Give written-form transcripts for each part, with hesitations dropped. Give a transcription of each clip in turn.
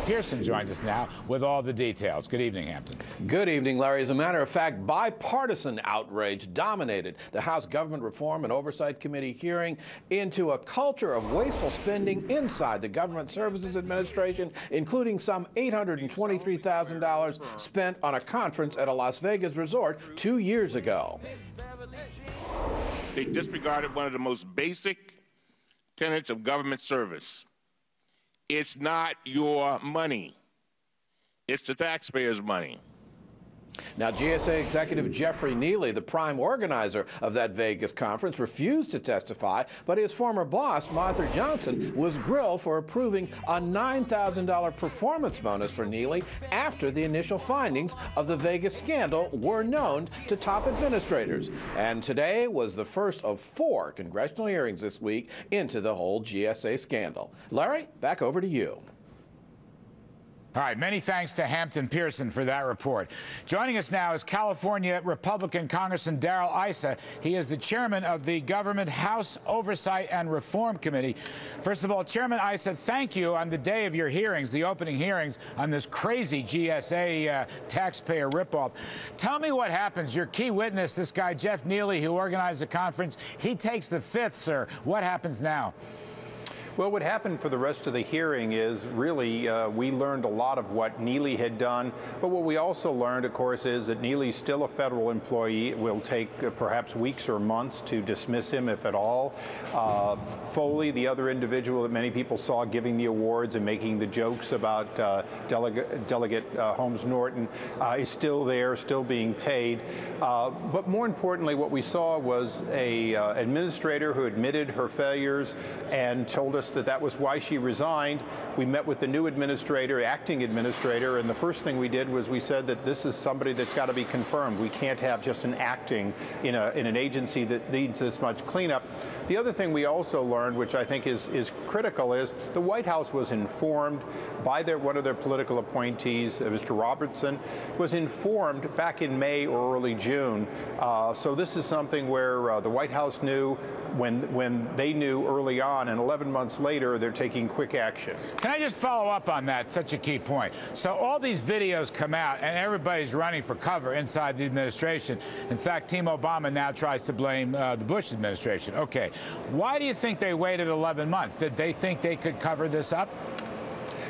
Pearson joins us now with all the details. Good evening, Hampton. Good evening, Larry. As a matter of fact, bipartisan outrage dominated the House Government Reform and Oversight Committee hearing into a culture of wasteful spending inside the Government Services Administration, including some $823,000 spent on a conference at a Las Vegas resort 2 years ago. They disregarded one of the most basic tenets of government service. It's not your money. It's the taxpayers' money. Now, GSA Executive Jeffrey Neely, the prime organizer of that Vegas conference, refused to testify, but his former boss, Martha Johnson, was grilled for approving a $9,000 performance bonus for Neely after the initial findings of the Vegas scandal were known to top administrators. And today was the first of 4 congressional hearings this week into the whole GSA scandal. Larry, back over to you. All right, many thanks to Hampton Pearson for that report. Joining us now is California Republican Congressman Darrell Issa. He is the chairman of the Government House Oversight and Reform Committee. First of all, Chairman Issa, thank you on the day of your hearings, the opening hearings on this crazy GSA taxpayer ripoff. Tell me what happens. Your key witness, this guy Jeff Neely, who organized the conference, he takes the fifth, sir. What happens now? Well, what happened for the rest of the hearing is really we learned a lot of what Neely had done. But what we also learned, of course, is that Neely's still a federal employee. It will take perhaps weeks or months to dismiss him, if at all. Foley, the other individual that many people saw giving the awards and making the jokes about Delegate Holmes Norton, is still there, still being paid. But more importantly, what we saw was an administrator who admitted her failures and told us that was why she resigned. We met with the new administrator, acting administrator, and the first thing we did was we said that this is somebody that's got to be confirmed. We can't have just an acting in an agency that needs this much cleanup. The other thing we also learned, which I think is critical, is the White House was informed by one of their political appointees, Mr. Robertson, was informed back in May or early June. So this is something where the White House knew when they knew early on, and 11 months later, they're taking quick action. Can I just follow up on that? Such a key point. So all these videos come out, and everybody's running for cover inside the administration. In fact, Team Obama now tries to blame the Bush administration. Okay. Why do you think they waited 11 months? Did they think they could cover this up?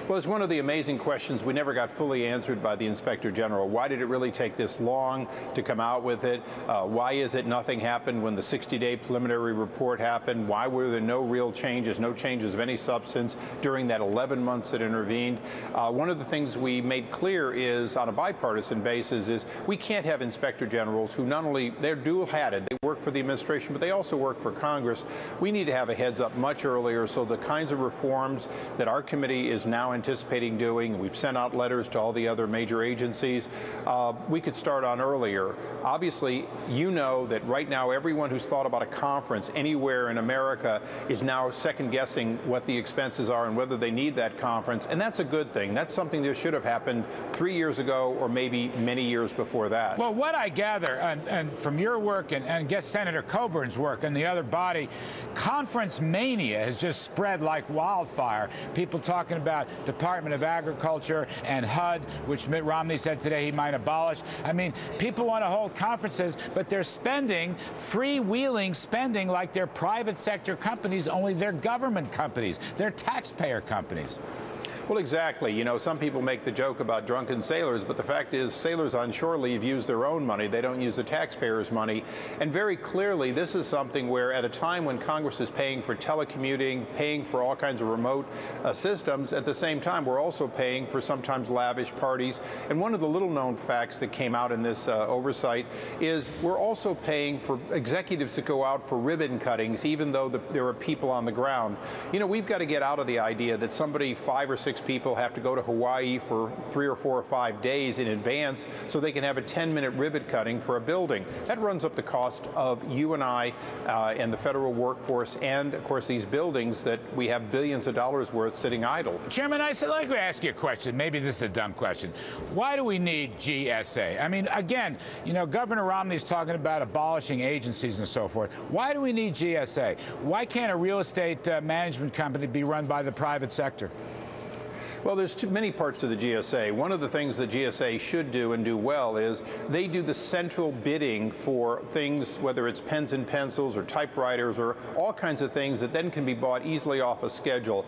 Well, it's one of the amazing questions we never got fully answered by the Inspector General. Why did it really take this long to come out with it? Why is it nothing happened when the 60-day preliminary report happened? Why were there no real changes, no changes of any substance during that 11 months that intervened? One of the things we made clear is, on a bipartisan basis, is we can't have Inspector Generals who not only, they're dual-hatted, they work for the administration, but they also work for Congress. We need to have a heads-up much earlier so the kinds of reforms that our committee is now anticipating doing, we've sent out letters to all the other major agencies, we could start on earlier. Obviously, you know that right now everyone who's thought about a conference anywhere in America is now second-guessing what the expenses are and whether they need that conference, and that's a good thing. That's something that should have happened 3 years ago or maybe many years before that. Well, what I gather, and from your work and get Senator Coburn's work and the other body, conference mania has just spread like wildfire. People talking about Department of Agriculture and HUD, which Mitt Romney said today he might abolish. I mean, people want to hold conferences, but they're spending, freewheeling spending like they're private sector companies, only they're government companies. They're taxpayer companies. Well, exactly. You know, some people make the joke about drunken sailors, but the fact is sailors on shore leave use their own money. They don't use the taxpayers' money. And very clearly, this is something where at a time when Congress is paying for telecommuting, paying for all kinds of remote systems, at the same time, we're also paying for sometimes lavish parties. And one of the little-known facts that came out in this oversight is we're also paying for executives to go out for ribbon cuttings, even though there are people on the ground. You know, we've got to get out of the idea that somebody 5 or 6 people have to go to Hawaii for 3 or 4 or 5 days in advance so they can have a 10-minute ribbon cutting for a building. That runs up the cost of you and I and the federal workforce and, of course, these buildings that we have billions of dollars worth sitting idle. Chairman, I'd like to ask you a question. Maybe this is a dumb question. Why do we need GSA? I mean, again, you know, Governor Romney's talking about abolishing agencies and so forth. Why do we need GSA? Why can't a real estate management company be run by the private sector? Well, there's many parts to the GSA. One of the things the GSA should do and do well is they do the central bidding for things, whether it's pens and pencils or typewriters or all kinds of things that then can be bought easily off a schedule.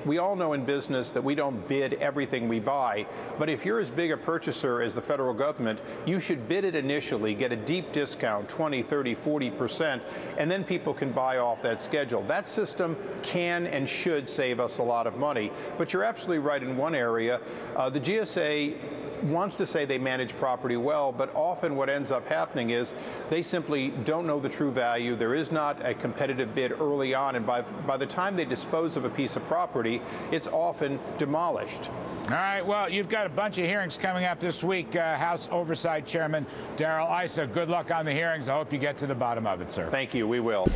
We all know in business that we don't bid everything we buy, but if you're as big a purchaser as the federal government, you should bid it initially, get a deep discount, 20, 30, 40%, and then people can buy off that schedule. That system can and should save us a lot of money. But you're absolutely right in one area. The GSA wants to say they manage property well, but often what ends up happening is they simply don't know the true value. There is not a competitive bid early on, and by the time they dispose of a piece of property, it's often demolished. All right, well, you've got a bunch of hearings coming up this week. House Oversight Chairman Darrell Issa, good luck on the hearings. I hope you get to the bottom of it, sir. Thank you. We will.